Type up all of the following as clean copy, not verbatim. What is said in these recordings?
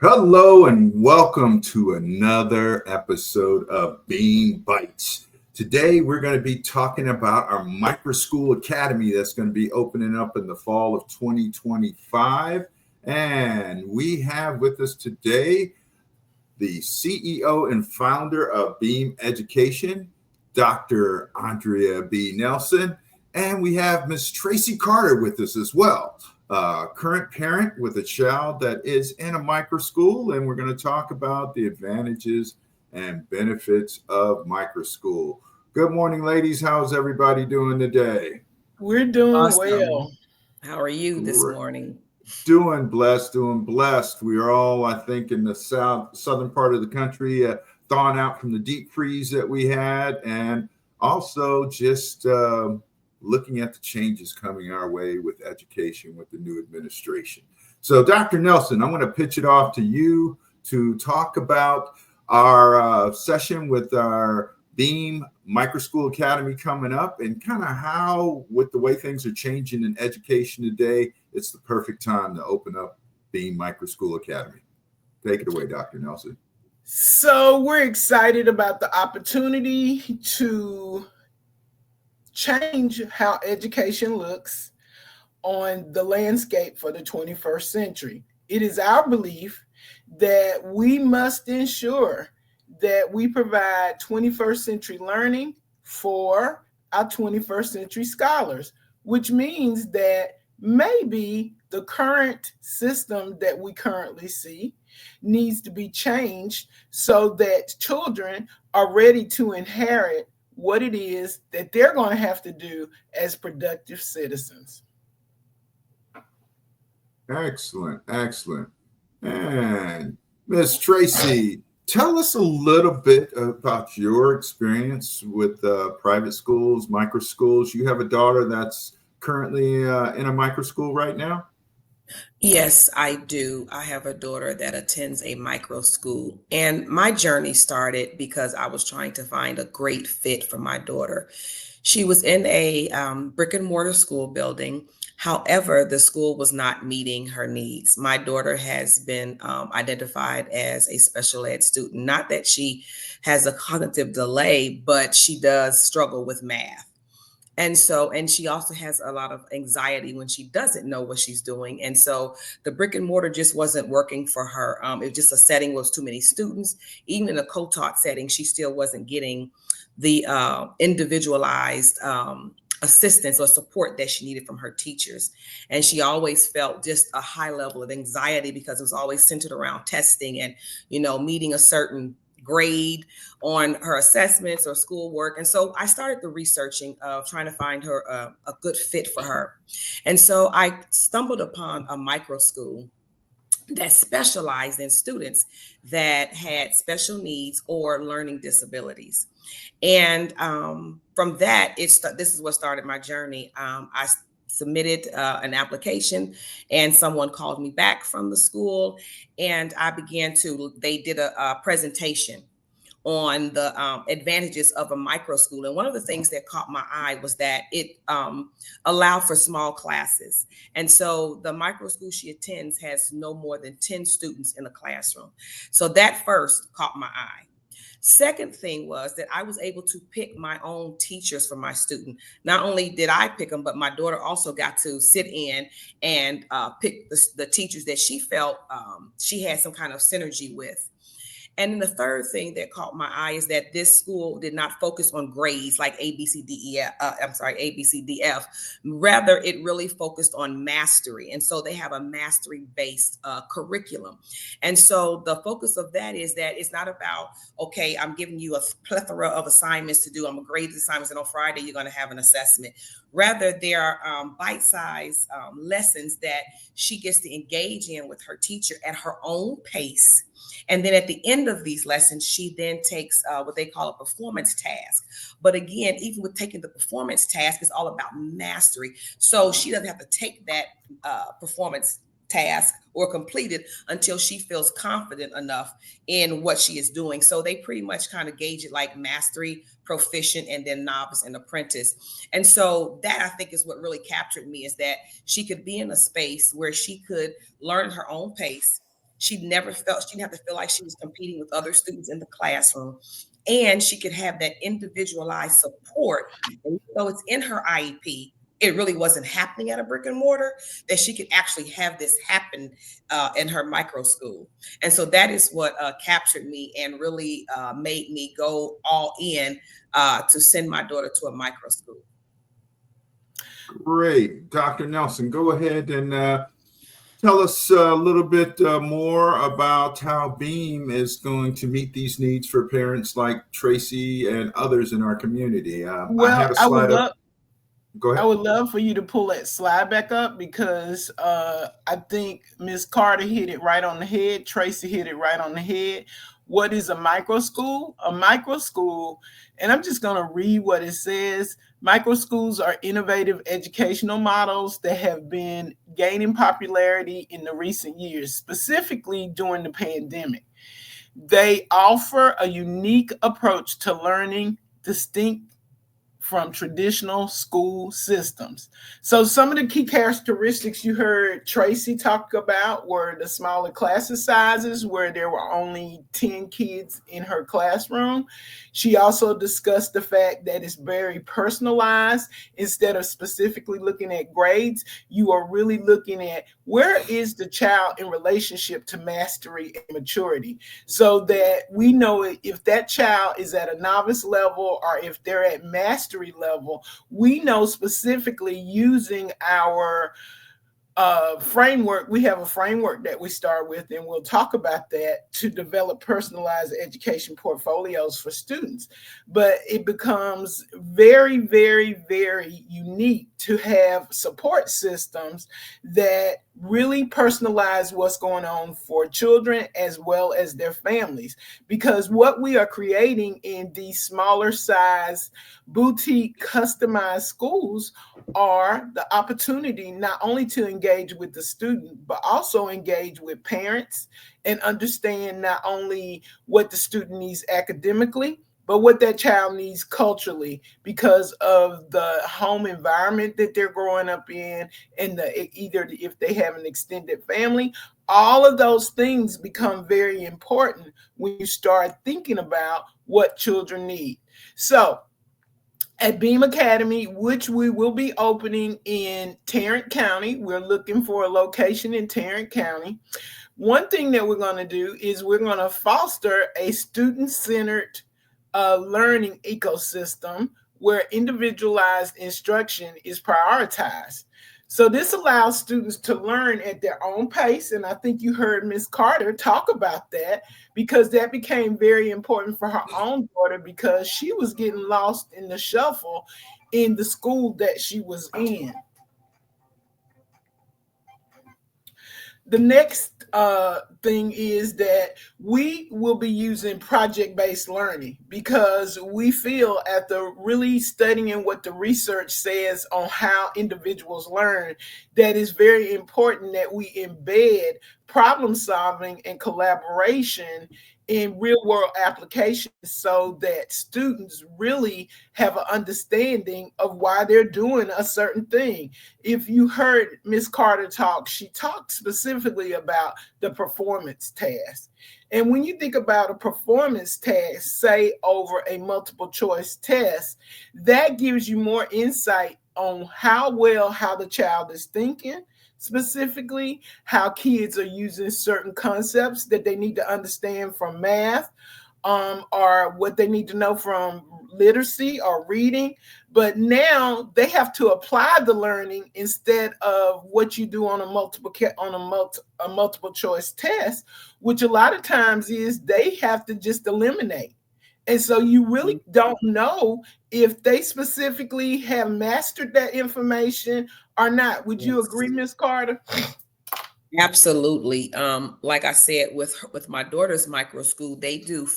Hello and welcome to another episode of BEAM Bites. Today we're going to be talking about our Microschool Academy that's going to be opening up in the fall of 2025. And we have with us today the CEO and founder of BEAM Education, Dr. Andrea B. Nelson, and we have Miss Tracy Carter with us as well, current parent with a child that is in a micro school, and we're going to talk about the advantages and benefits of micro school. Good morning, ladies. How's everybody doing today? We're doing Awesome. well. How are you this Great. morning? Doing blessed, doing blessed. We are all, I think, in the southern part of the country, thawing out from the deep freeze that we had, and also just looking at the changes coming our way with education with the new administration. So, Dr. Nelson, I'm going to pitch it off to you to talk about our session with our BEAM Microschool Academy coming up and kind of how, with the way things are changing in education today, it's the perfect time to open up BEAM Microschool Academy. Take it away, Dr. Nelson. So, we're excited about the opportunity to change how education looks on the landscape for the 21st century. It is our belief that we must ensure that we provide 21st century learning for our 21st century scholars, which means that maybe the current system that we currently see needs to be changed so that children are ready to inherit what it is that they're going to have to do as productive citizens. Excellent, excellent. And Miss Tracy, tell us a little bit about your experience with private schools, micro schools. You have a daughter that's currently in a micro school right now. Yes, I do. I have a daughter that attends a micro school, and my journey started because I was trying to find a great fit for my daughter. She was in a brick and mortar school building. However, the school was not meeting her needs. My daughter has been identified as a special ed student. Not that she has a cognitive delay, but she does struggle with math. And she also has a lot of anxiety when she doesn't know what she's doing. And so the brick and mortar just wasn't working for her. It just a setting was too many students. Even in a co-taught setting, she still wasn't getting the individualized assistance or support that she needed from her teachers. And she always felt just a high level of anxiety because it was always centered around testing and, meeting a certain grade on her assessments or schoolwork. And so I started the researching of trying to find her a good fit for her. And so I stumbled upon a micro school that specialized in students that had special needs or learning disabilities. And from that, this is what started my journey. I submitted an application, and someone called me back from the school, and they did a presentation on the advantages of a micro school. And one of the things that caught my eye was that it allowed for small classes. And so the micro school she attends has no more than 10 students in a classroom. So that first caught my eye. Second thing was that I was able to pick my own teachers for my student. Not only did I pick them, but my daughter also got to sit in and pick the teachers that she felt she had some kind of synergy with. And then the third thing that caught my eye is that this school did not focus on grades like A, B, C, D, E, F. A, B, C, D, F. Rather, it really focused on mastery. And so they have a mastery based curriculum. And so the focus of that is that it's not about, okay, I'm giving you a plethora of assignments to do. I'm going to grade the assignments, and on Friday, you're going to have an assessment. Rather, there are bite sized lessons that she gets to engage in with her teacher at her own pace. And then at the end of these lessons, she then takes what they call a performance task. But again, even with taking the performance task, it's all about mastery. So she doesn't have to take that performance task or complete it until she feels confident enough in what she is doing. So they pretty much kind of gauge it like mastery, proficient, and then novice and apprentice. And so that, I think, is what really captured me, is that she could be in a space where she could learn at her own pace. She didn't have to feel like she was competing with other students in the classroom. And she could have that individualized support. And even though it's in her IEP, it really wasn't happening at a brick and mortar, that she could actually have this happen in her micro school. And so that is what captured me and really made me go all in to send my daughter to a micro school. Great. Dr. Nelson, go ahead and tell us a little bit more about how BEAM is going to meet these needs for parents like Tracy and others in our community. I Well, had a slide up. Go I ahead. would love for you to pull that slide back up because I think Ms. Carter hit it right on the head. Tracy hit it right on the head. What is a micro school? A micro school, and I'm just going to read what it says. Micro schools are innovative educational models that have been gaining popularity in the recent years, specifically during the pandemic. They offer a unique approach to learning, distinct from traditional school systems. So some of the key characteristics you heard Tracy talk about were the smaller classes sizes, where there were only 10 kids in her classroom. She also discussed the fact that it's very personalized. Instead of specifically looking at grades, you are really looking at where is the child in relationship to mastery and maturity, so that we know if that child is at a novice level or if they're at mastery level. We know specifically using our framework. We have a framework that we start with, and we'll talk about that to develop personalized education portfolios for students. But it becomes very, very, very unique to have support systems that really personalize what's going on for children as well as their families. Because what we are creating in these smaller size boutique customized schools are the opportunity not only to engage with the student, but also engage with parents and understand not only what the student needs academically, but what that child needs culturally because of the home environment that they're growing up in, and either if they have an extended family. All of those things become very important when you start thinking about what children need. So at BEAM Academy, which we will be opening in Tarrant County. We're looking for a location in Tarrant County. One thing that we're going to do is we're going to foster a student-centered learning ecosystem where individualized instruction is prioritized. So this allows students to learn at their own pace. And I think you heard Ms. Carter talk about that because that became very important for her own daughter because she was getting lost in the shuffle in the school that she was in. The next thing is that we will be using project-based learning because we feel after really studying what the research says on how individuals learn, that it's very important that we embed problem solving and collaboration in real world applications so that students really have an understanding of why they're doing a certain thing. If you heard Miss Carter talk, she talked specifically about the performance task. And when you think about a performance task, say over a multiple choice test, that gives you more insight on how the child is thinking, specifically how kids are using certain concepts that they need to understand from math, or what they need to know from literacy or reading. But now they have to apply the learning instead of what you do on a multiple choice test, which a lot of times is they have to just eliminate. And so you really don't know if they specifically have mastered that information or not. Would you agree, Ms. Carter? Absolutely. Like I said, with my daughter's micro school, they do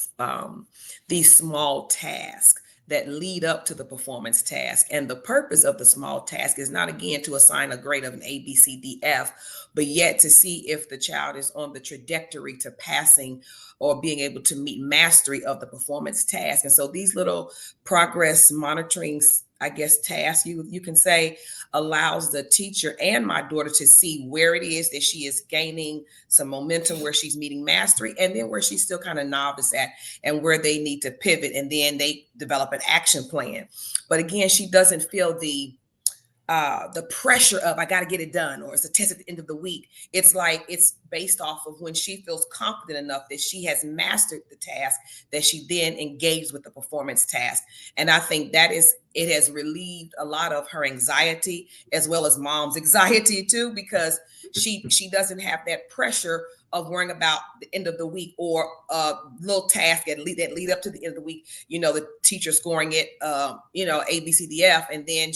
these small tasks that lead up to the performance task. And the purpose of the small task is not again to assign a grade of an A, B, C, D, F, but yet to see if the child is on the trajectory to passing or being able to meet mastery of the performance task. And so these little progress monitoring I guess, task, you can say, allows the teacher and my daughter to see where it is that she is gaining some momentum, where she's meeting mastery, and then where she's still kind of novice at, and where they need to pivot, and then they develop an action plan. But again, she doesn't feel the pressure of, I got to get it done, or it's a test at the end of the week. It's like, it's based off of when she feels confident enough that she has mastered the task, that she then engages with the performance task. And I think it has relieved a lot of her anxiety, as well as mom's anxiety too, because she doesn't have that pressure of worrying about the end of the week, or a little task that lead up to the end of the week. The teacher scoring it, A, B, C, D, F, and then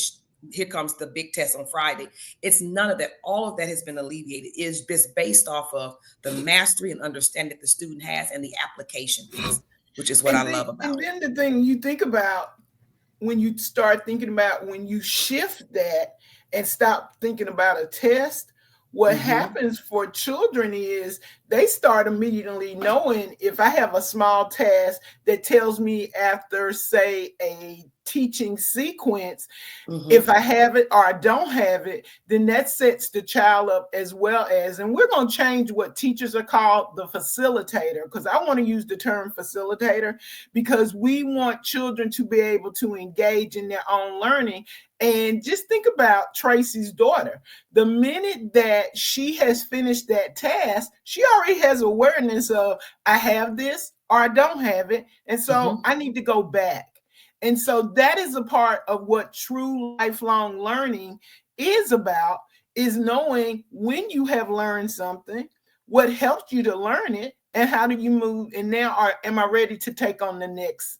here comes the big test on Friday. It's none of that. All of that has been alleviated. It's just based off of the mastery and understanding that the student has, and the application piece, which is what I love about and it. then the thing you think about, when you start thinking about, when you shift that and stop thinking about a test, what happens for children is they start immediately knowing, if I have a small task that tells me after, say, a teaching sequence, if I have it or I don't have it, then that sets the child up, as well as, and we're going to change what teachers are called, the facilitator, because I want to use the term facilitator, because we want children to be able to engage in their own learning. And just think about Tracy's daughter. The minute that she has finished that task, she already has awareness of, I have this or I don't have it. And so I need to go back. And so that is a part of what true lifelong learning is about, is knowing when you have learned something, what helped you to learn it, and how do you move, and now am I ready to take on the next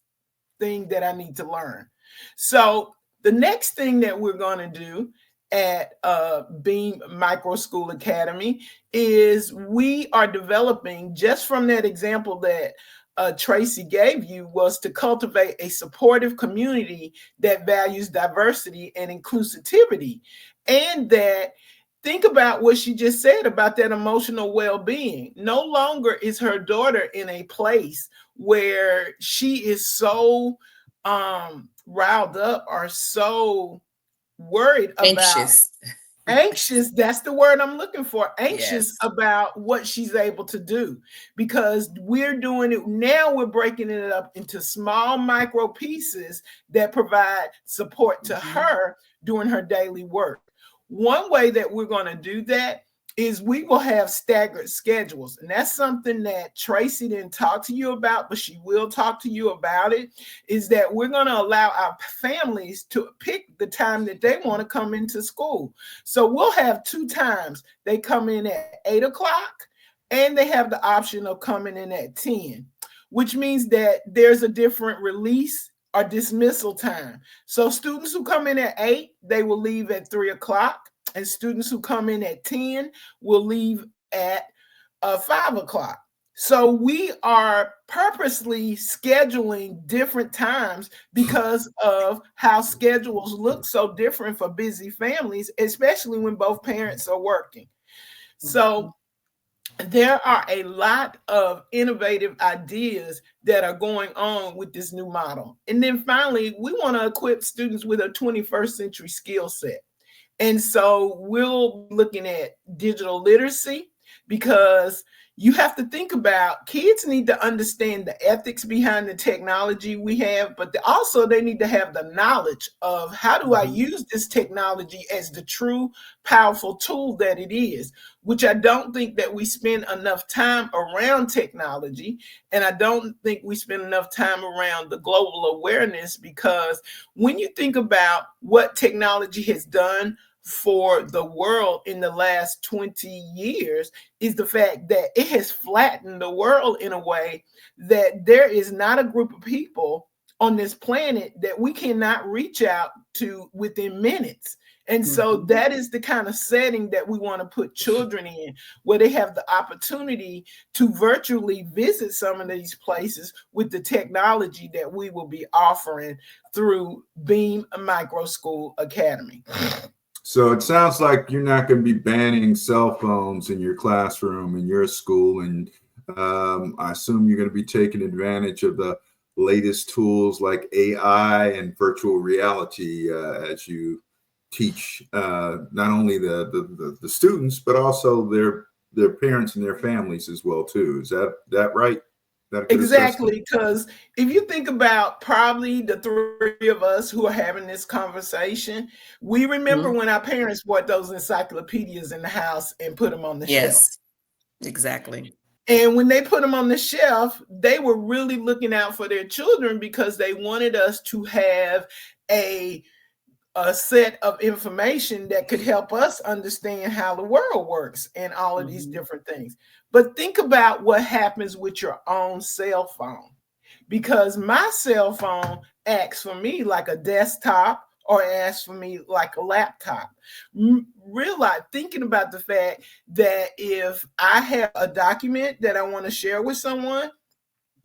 thing that I need to learn. So the next thing that we're going to do at BEAM Microschool Academy is we are developing, just from that example that Tracy gave you, was to cultivate a supportive community that values diversity and inclusivity. And that, think about what she just said about that emotional well-being. No longer is her daughter in a place where she is so riled up or so worried about anxious, that's the word I'm looking for, anxious about what she's able to do, because we're doing it now, we're breaking it up into small micro pieces that provide support to her during her daily work. One way that we're going to do that is we will have staggered schedules. And that's something that Tracy didn't talk to you about, but she will talk to you about it, is that we're going to allow our families to pick the time that they want to come into school. So we'll have 2 times. They come in at 8 o'clock, and they have the option of coming in at 10, which means that there's a different release or dismissal time. So students who come in at 8, they will leave at 3 o'clock. And students who come in at 10 will leave at 5 o'clock. So we are purposely scheduling different times because of how schedules look so different for busy families, especially when both parents are working. So there are a lot of innovative ideas that are going on with this new model. And then finally, we want to equip students with a 21st century skill set. And so we'll be looking at digital literacy, because you have to think about, kids need to understand the ethics behind the technology we have, but also they need to have the knowledge of, how do I use this technology as the true powerful tool that it is, which I don't think that we spend enough time around technology. And I don't think we spend enough time around the global awareness, because when you think about what technology has done for the world in the last 20 years, is the fact that it has flattened the world in a way that there is not a group of people on this planet that we cannot reach out to within minutes. And so that is the kind of setting that we want to put children in, where they have the opportunity to virtually visit some of these places with the technology that we will be offering through BEAM Microschool Academy. So it sounds like you're not going to be banning cell phones in your classroom, in your school, and I assume you're going to be taking advantage of the latest tools like AI and virtual reality as you teach not only the students but also their parents and their families as well too. Is that right? Is that a good assessment? Exactly, because if you think about probably the three of us who are having this conversation, we remember Mhm. when our parents bought those encyclopedias in the house and put them on the shelf. Yes, exactly. And when they put them on the shelf, they were really looking out for their children because they wanted us to have a a set of information that could help us understand how the world works and all of these Mhm. different things. But think about what happens with your own cell phone, because my cell phone acts for me like a desktop or acts for me like a laptop. Realize, thinking about the fact that if I have a document that I want to share with someone,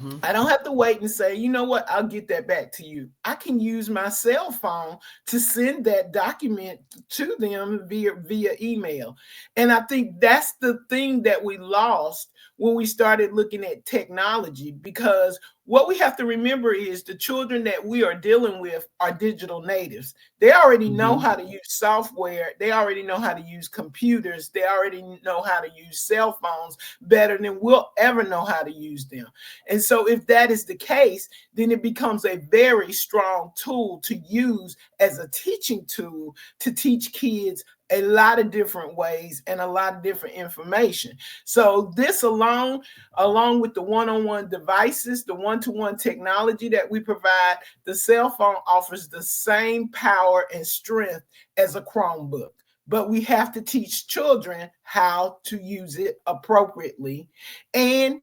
Mhm. I don't have to wait and say, you know what, I'll get that back to you. I can use my cell phone to send that document to them via email. And I think that's the thing that we lost when we started looking at technology, because what we have to remember is the children that we are dealing with are digital natives. They already know Mhm. how to use software. They already know how to use computers. They already know how to use cell phones better than we'll ever know how to use them. And so, if that is the case, then it becomes a very strong tool to use as a teaching tool to teach kids a lot of different ways and a lot of different information. So, this along with the one on one devices, the one to one technology that we provide, the cell phone offers the same power and strength as a Chromebook. But we have to teach children how to use it appropriately and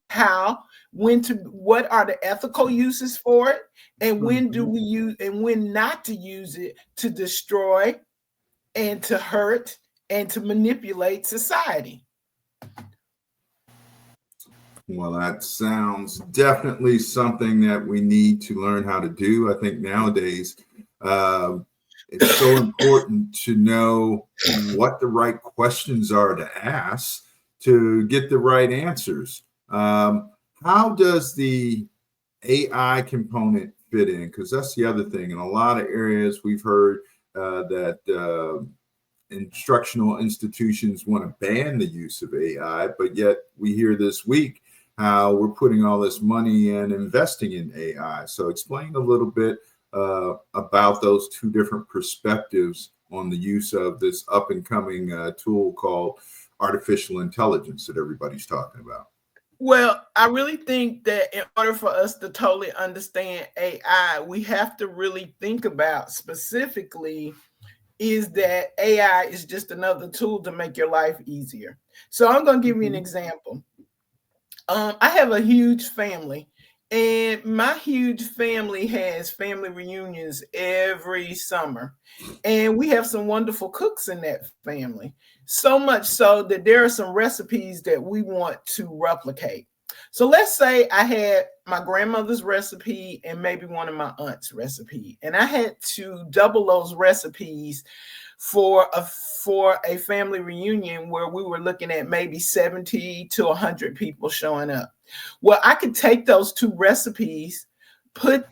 what are the ethical uses for it, and when do Mhm. we use and when not to use it to destroy and to hurt and to manipulate society. Well, that sounds definitely something that we need to learn how to do. I think nowadays uh, it's so important to know what the right questions are to ask to get the right answers. How does the AI component fit in? Because that's the other thing. In a lot of areas, we've heard that instructional institutions want to ban the use of AI, but yet we hear this week how we're putting all this money and investing in AI. So explain a little bit about those two different perspectives on the use of this up and coming tool called artificial intelligence that everybody's talking about. Well, I really think that in order for us to totally understand AI, we have to really think about specifically is that AI is just another tool to make your life easier. So I'm going to give you an Mhm. example. I have a huge family, and my huge family has family reunions every summer. And we have some wonderful cooks in that family. So much so that there are some recipes that we want to replicate. So let's say I had my grandmother's recipe and maybe one of my aunt's recipe, and I had to double those recipes for a family reunion where we were looking at maybe 70 to 100 people showing up. Well, I could take those two recipes, type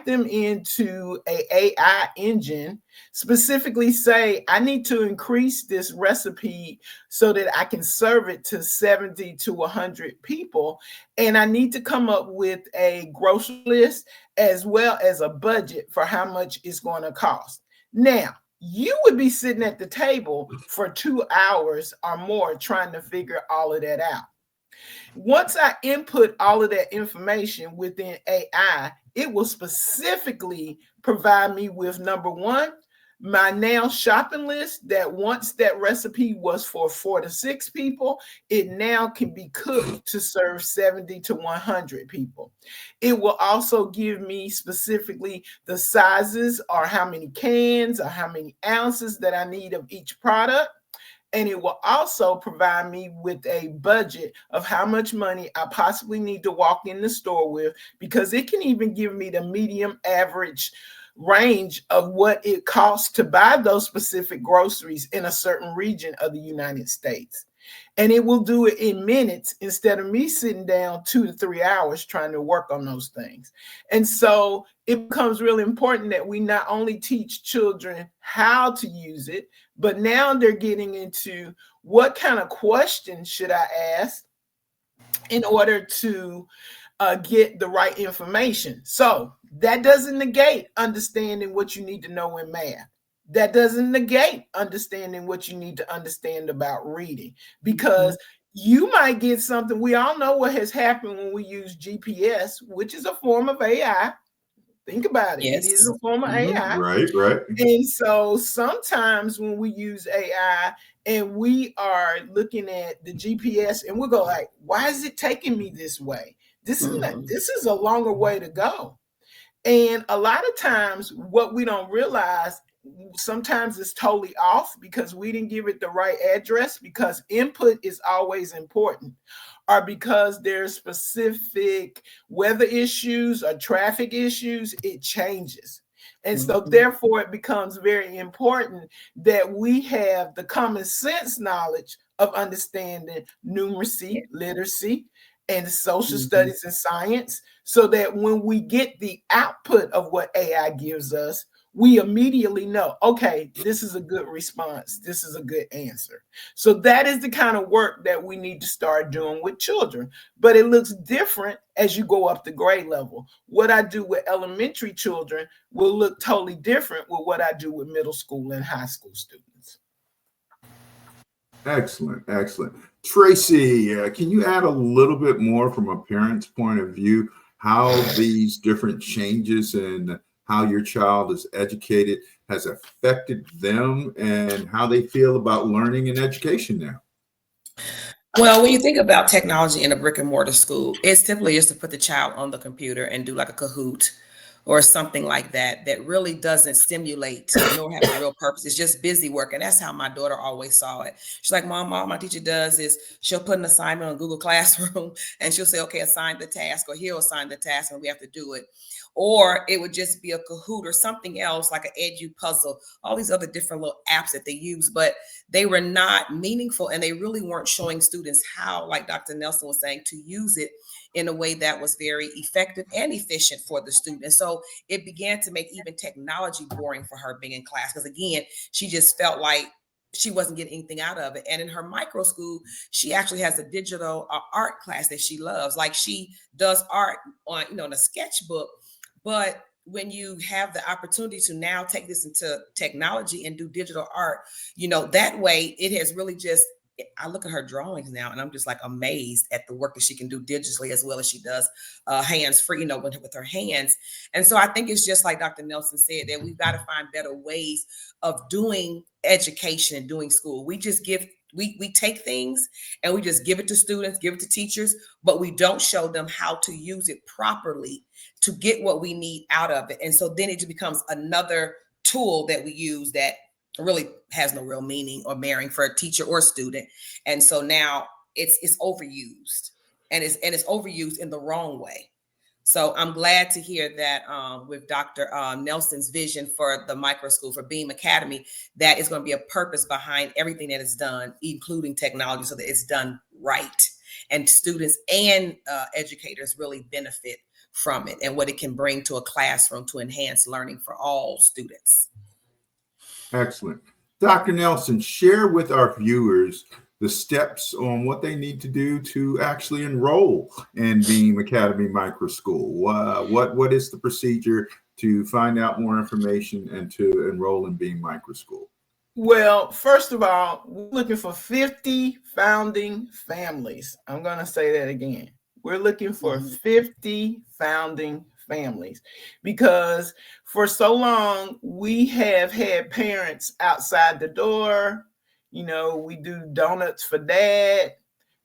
them into a AI engine, specifically say I need to increase this recipe so that I can serve it to 70 to 100 people, and I need to come up with a grocery list as well as a budget for how much it's going to cost. Now, you would be sitting at the table for 2 hours or more trying to figure all of that out. Once I input all of that information within AI, it will specifically provide me with number one, my now shopping list that once that recipe was for 4 to 6 people, it now can be cooked to serve 70 to 100 people. It will also give me specifically the sizes or how many cans or how many ounces that I need of each product, and it will also provide me with a budget of how much money I possibly need to walk in the store with, because it can even give me the medium average range of what it costs to buy those specific groceries in a certain region of the United States. And it will do it in minutes instead of me sitting down 2 to 3 hours trying to work on those things. And so it becomes really important that we not only teach children how to use it, but now they're getting into what kind of questions should I ask in order to get the right information. So that doesn't negate understanding what you need to know in math. That doesn't negate understanding what you need to understand about reading, because you might get something. We all know what has happened when we use GPS, which is a form of AI. Think about it. It is Yes. a form of AI. Right, right. And so sometimes when we use AI and we are looking at the GPS and we'll go like, why is it taking me this way? This is a longer way to go. And a lot of times what we don't realize, sometimes it's totally off because we didn't give it the right address, because input is always important, or because there's specific weather issues or traffic issues, it changes. And so therefore it becomes very important that we have the common sense knowledge of understanding numeracy, literacy, and social studies and science, so that when we get the output of what AI gives us, we immediately know, okay, this is a good response. This is a good answer. So that is the kind of work that we need to start doing with children. But it looks different as you go up the grade level. What I do with elementary children will look totally different with what I do with middle school and high school students. Excellent, excellent. Tracy, can you add a little bit more from a parent's point of view, how these different changes in how your child is educated has affected them and how they feel about learning and education now? Well, when you think about technology in a brick and mortar school, it's simply just to put the child on the computer and do like a Kahoot or something like that, that really doesn't stimulate nor have a real purpose. It's just busy work. And that's how my daughter always saw it. She's like, Mom, all my teacher does is she'll put an assignment on Google Classroom and she'll say, okay, assign the task, or he'll assign the task and we have to do it. Or it would just be a Kahoot or something else like an Edu puzzle, all these other different little apps that they use, but they were not meaningful and they really weren't showing students how, like Dr. Nelson was saying, to use it in a way that was very effective and efficient for the student. And so it began to make even technology boring for her being in class, because again, she just felt like she wasn't getting anything out of it. And in her micro school, she actually has a digital art class that she loves. Like she does art on, in a sketchbook. But when you have the opportunity to now take this into technology and do digital art, that way it has really just, I look at her drawings now and I'm just like amazed at the work that she can do digitally as well as she does hands free, with her hands. And so I think it's just like Dr. Nelson said, that we've got to find better ways of doing education and doing school. We just we take things and we just give it to students, give it to teachers, but we don't show them how to use it properly to get what we need out of it. And so then it just becomes another tool that we use that really has no real meaning or bearing for a teacher or student. And so now it's overused, and it's overused in the wrong way. So I'm glad to hear that with Dr. Nelson's vision for the micro school, for BEAM Academy, that is going to be a purpose behind everything that is done, including technology, so that it's done right. And students and educators really benefit from it and what it can bring to a classroom to enhance learning for all students. Excellent. Dr. Nelson, share with our viewers the steps on what they need to do to actually enroll in BEAM Academy Microschool. What is the procedure to find out more information and to enroll in BEAM Microschool? Well, first of all, we're looking for 50 founding families. I'm going to say that again. We're looking for 50 founding families, because for so long we have had parents outside the door. We do donuts for dad.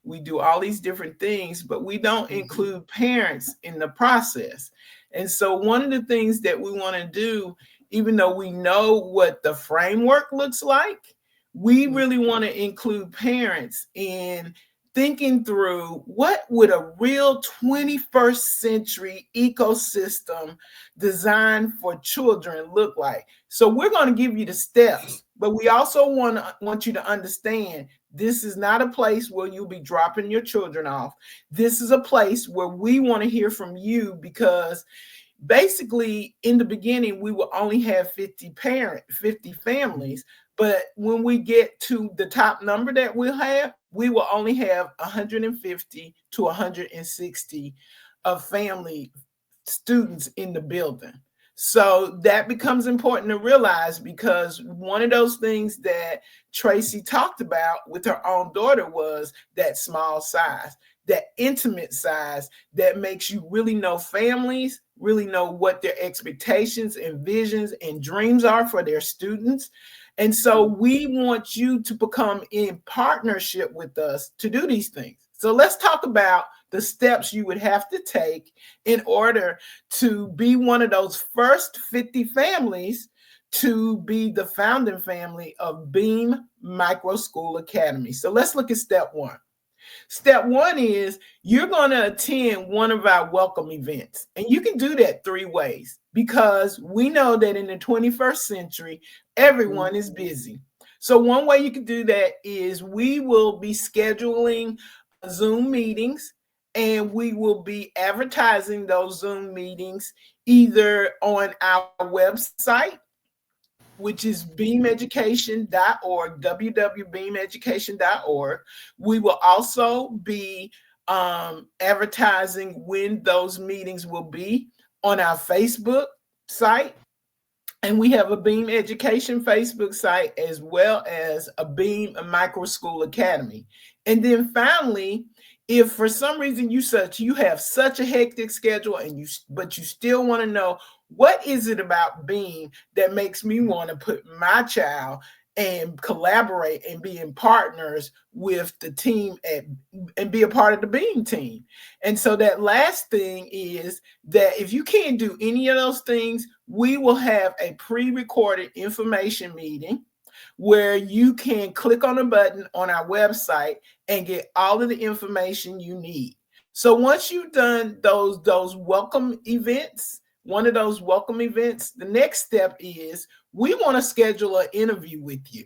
We do all these different things, but we don't include parents in the process. And so one of the things that we want to do, even though we know what the framework looks like, we really want to include parents in thinking through what would a real 21st century ecosystem designed for children look like. So we're going to give you the steps, but we also want you to understand This is not a place where you'll be dropping your children off. This is a place where we want to hear from you, because basically in the beginning we will only have 50 families, but when we get to the top number that we'll have, we will only have 150 to 160 of family students in the building. So that becomes important to realize, because one of those things that Tracy talked about with her own daughter was that small size, that intimate size that makes you really know families, really know what their expectations and visions and dreams are for their students. And so we want you to become in partnership with us to do these things. So let's talk about the steps you would have to take in order to be one of those first 50 families to be the founding family of BEAM Microschool Academy. So let's look at step one. Step one is you're going to attend one of our welcome events. And you can do that three ways, because we know that in the 21st century, everyone is busy. So one way you can do that is we will be scheduling Zoom meetings, and we will be advertising those Zoom meetings either on our website, which is beameducation.org, www.beameducation.org. We will also be advertising when those meetings will be on our Facebook site. And we have a BEAM Education Facebook site, as well as a BEAM Microschool Academy. And then finally, if for some reason you have such a hectic schedule but you still want to know, what is it about BEAM that makes me want to put my child and collaborate and be in partners with the team and be a part of the BEAM team? And so that last thing is that if you can't do any of those things, we will have a pre-recorded information meeting where you can click on a button on our website and get all of the information you need. So once you've done those welcome events, one of those welcome events, the next step is we want to schedule an interview with you.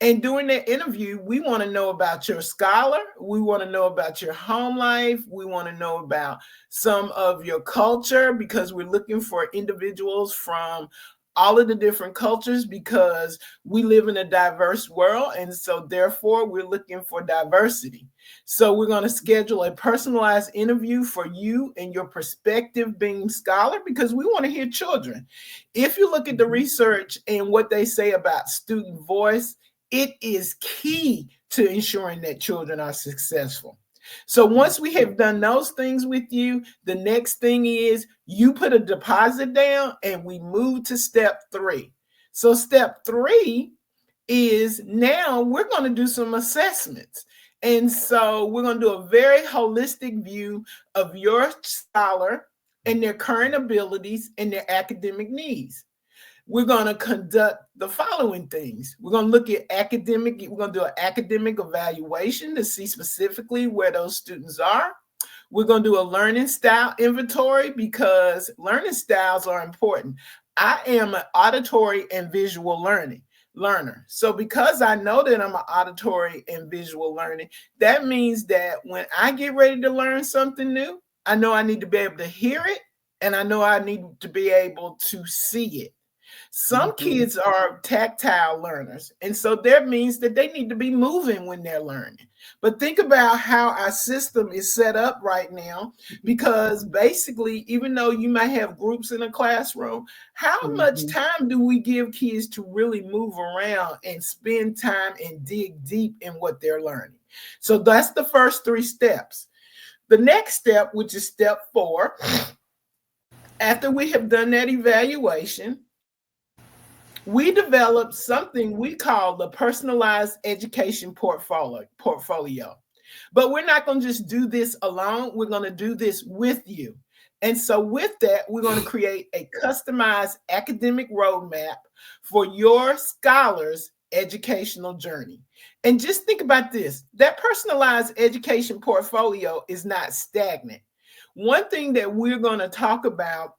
And during that interview, we want to know about your scholar. We want to know about your home life. We want to know about some of your culture, because we're looking for individuals from all of the different cultures, because we live in a diverse world. And so therefore, we're looking for diversity. So we're going to schedule a personalized interview for you and your prospective BEAM scholar, because we want to hear children. If you look at the research and what they say about student voice, it is key to ensuring that children are successful. So once we have done those things with you, the next thing is you put a deposit down and we move to step three. So step three is now we're going to do some assessments. And so we're going to do a very holistic view of your scholar and their current abilities and their academic needs. We're going to conduct the following things. We're going to look at we're going to do an academic evaluation to see specifically where those students are. We're going to do a learning style inventory, because learning styles are important. I am an auditory and visual learner. So because I know that I'm an auditory and visual learner, that means that when I get ready to learn something new, I know I need to be able to hear it, and I know I need to be able to see it. Some kids are tactile learners, and so that means that they need to be moving when they're learning. But think about how our system is set up right now, because basically, even though you might have groups in a classroom, how much time do we give kids to really move around and spend time and dig deep in what they're learning? So that's the first three steps. The next step, which is step 4, after we have done that evaluation, we developed something we call the personalized education portfolio. But we're not going to just do this alone. We're going to do this with you. And so with that, we're going to create a customized academic roadmap for your scholar's educational journey. And just think about this. That personalized education portfolio is not stagnant. One thing that we're going to talk about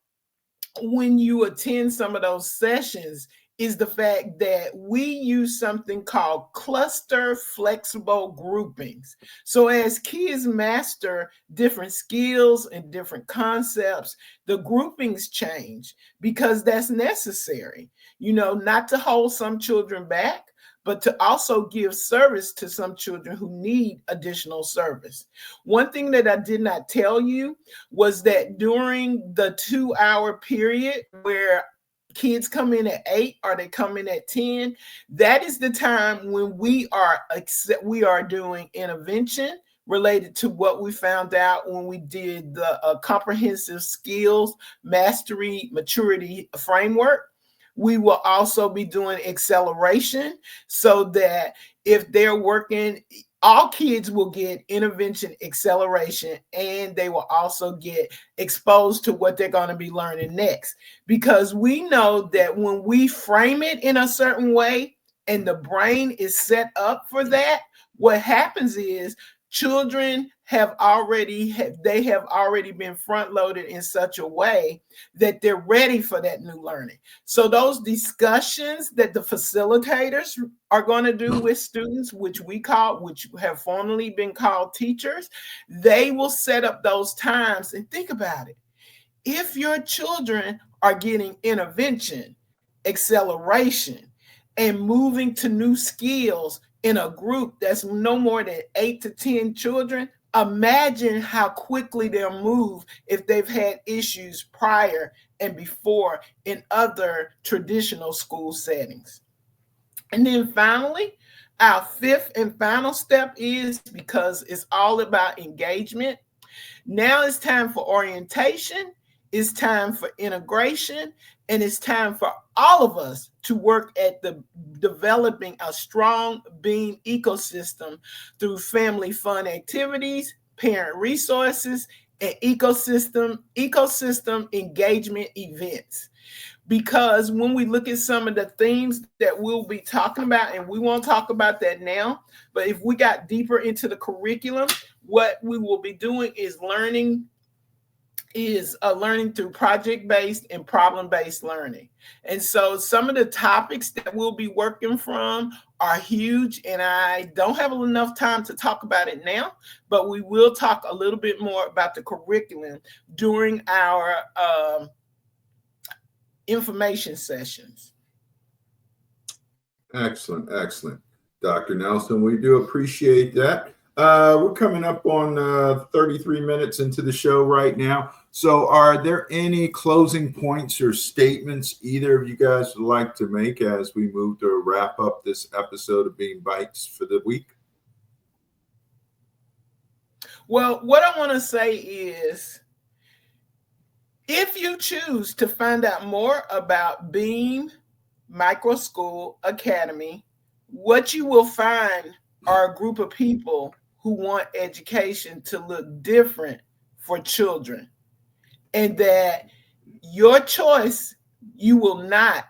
when you attend some of those sessions is the fact that we use something called cluster flexible groupings. So as kids master different skills and different concepts, the groupings change because that's necessary, not to hold some children back, but to also give service to some children who need additional service. One thing that I did not tell you was that during the 2 hour period where kids come in at 8 or they come in at 10, that is the time when we are doing intervention related to what we found out when we did the comprehensive skills mastery maturity framework. We will also be doing acceleration so that if they're working, all kids will get intervention acceleration, and they will also get exposed to what they're going to be learning next. Because we know that when we frame it in a certain way and the brain is set up for that, what happens is children have already been front loaded in such a way that they're ready for that new learning. So those discussions that the facilitators are going to do with students, which have formerly been called teachers, they will set up those times. And think about it. If your children are getting intervention, acceleration, and moving to new skills in a group that's no more than 8 to 10 children, imagine how quickly they'll move if they've had issues prior and before in other traditional school settings. And then finally, our fifth and final step is, because it's all about engagement, now it's time for orientation, it's time for integration, and it's time for all of us to work at the developing a strong BEAM ecosystem through family fun activities, parent resources, and ecosystem engagement events. Because when we look at some of the themes that we'll be talking about, and we won't talk about that now, but if we got deeper into the curriculum, what we will be doing is learning through project-based and problem-based learning. And so some of the topics that we'll be working from are huge, and I don't have enough time to talk about it now, but we will talk a little bit more about the curriculum during our information sessions. Excellent, excellent. Dr. Nelson, we do appreciate that. We're coming up on 33 minutes into the show right now. So are there any closing points or statements either of you guys would like to make as we move to wrap up this episode of BEAM Bites for the week? Well, what I want to say is, if you choose to find out more about BEAM Microschool Academy, what you will find are a group of people who want education to look different for children, and that your choice, you will not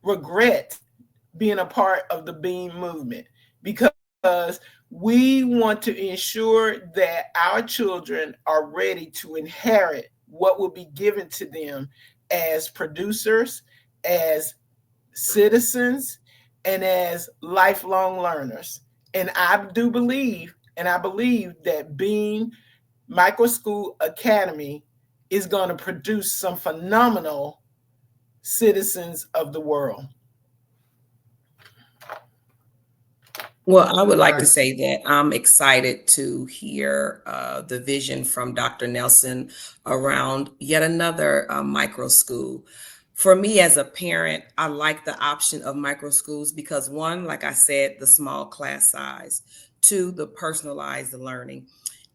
regret being a part of the BEAM movement, because we want to ensure that our children are ready to inherit what will be given to them as producers, as citizens, and as lifelong learners. And I believe that BEAM Microschool Academy is going to produce some phenomenal citizens of the world. Well, I would like to say that I'm excited to hear the vision from Dr. Nelson around yet another micro school. For me as a parent, I like the option of micro schools because, one, like I said, the small class size; two, the personalized learning;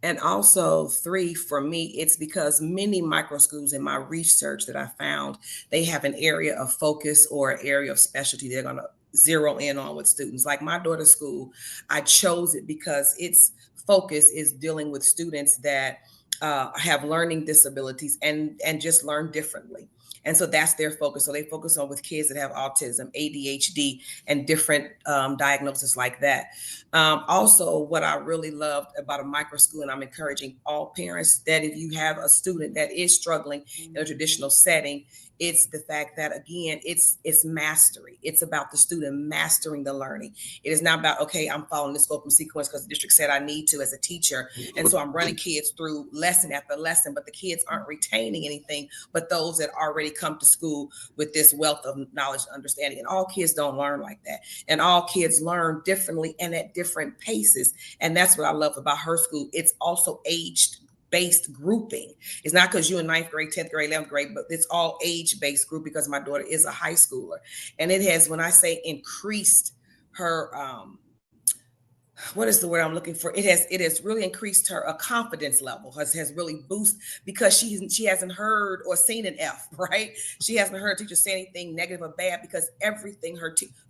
and also three, for me, it's because many micro schools in my research that I found, they have an area of focus or an area of specialty they're going to zero in on with students. Like my daughter's school, I chose it because its focus is dealing with students that have learning disabilities and just learn differently. And so that's their focus. So they focus on with kids that have autism, ADHD, and different diagnoses like that. Also, what I really loved about a micro school, and I'm encouraging all parents, that if you have a student that is struggling in a traditional setting, It's the fact that, again, it's mastery. It's about the student mastering the learning. It is not about, okay, I'm following the scope and sequence because the district said I need to as a teacher, and so I'm running kids through lesson after lesson, but the kids aren't retaining anything but those that already come to school with this wealth of knowledge and understanding. And all kids don't learn like that, and all kids learn differently and at different paces. And that's what I love about her school. It's also age-based grouping. It's not because you're in 9th grade, 10th grade, 11th grade, but it's all age-based group because my daughter is a high schooler. And it has, when I say increased her, what is the word I'm looking for? It has really increased her confidence level, has really boosted, because she hasn't heard or seen an F, right? She hasn't heard a teacher say anything negative or bad, because everything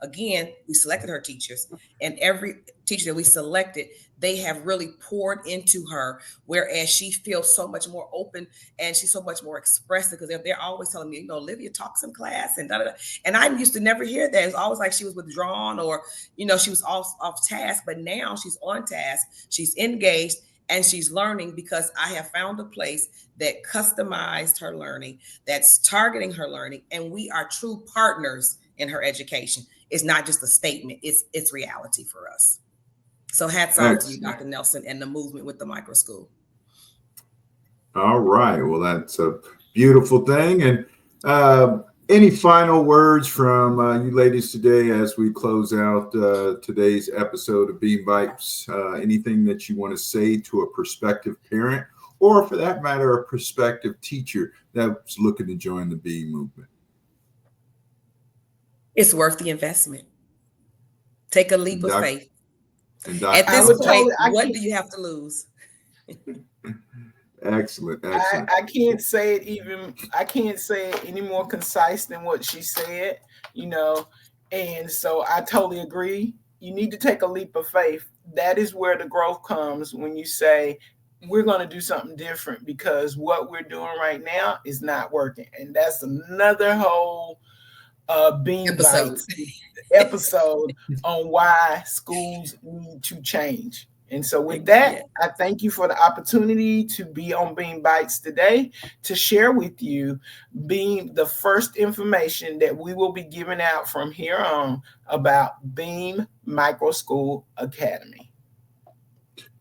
again, we selected her teachers, and every teacher that we selected, they have really poured into her, whereas she feels so much more open and she's so much more expressive, because they're always telling me, Olivia talks in class and da da da. And I used to never hear that. It was always like she was withdrawn, or she was off task. But now she's on task, she's engaged, and she's learning, because I have found a place that customized her learning, that's targeting her learning, and we are true partners in her education. It's not just a statement, it's reality for us. So hats off to you, Dr. Nelson, and the movement with the micro school. All right. Well, that's a beautiful thing. And any final words from you ladies today as we close out today's episode of BEAM Bites? Anything that you want to say to a prospective parent, or for that matter, a prospective teacher that's looking to join the BEAM movement? It's worth the investment. Take a leap of faith. At this point, what do you have to lose? Excellent. I can't say it any more concise than what she said, and so I totally agree. You need to take a leap of faith. That is where the growth comes, when you say, we're going to do something different, because what we're doing right now is not working. And that's another whole BEAM Bites episode on why schools need to change. And so with that, I thank you for the opportunity to be on BEAM Bites today, to share with you the first information that we will be giving out from here on about BEAM Microschool Academy.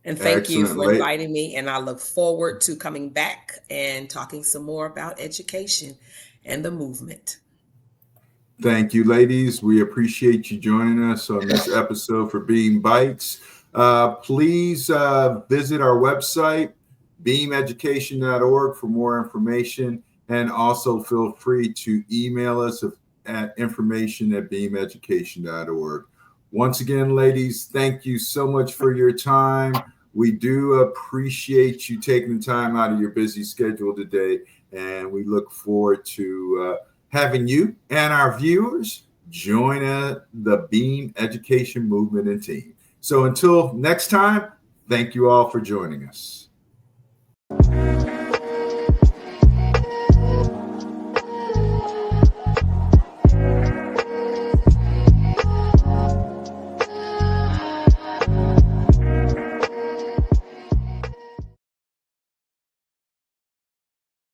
And thank you for inviting me. And I look forward to coming back and talking some more about education and the movement. Thank you, ladies. We appreciate you joining us on this episode for BEAM Bites. Please visit our website, beameducation.org, for more information. And also feel free to email us at information@beameducation.org. Once again, ladies, thank you so much for your time. We do appreciate you taking the time out of your busy schedule today. And we look forward to having you and our viewers join the BEAM education movement and team. So until next time, thank you all for joining us.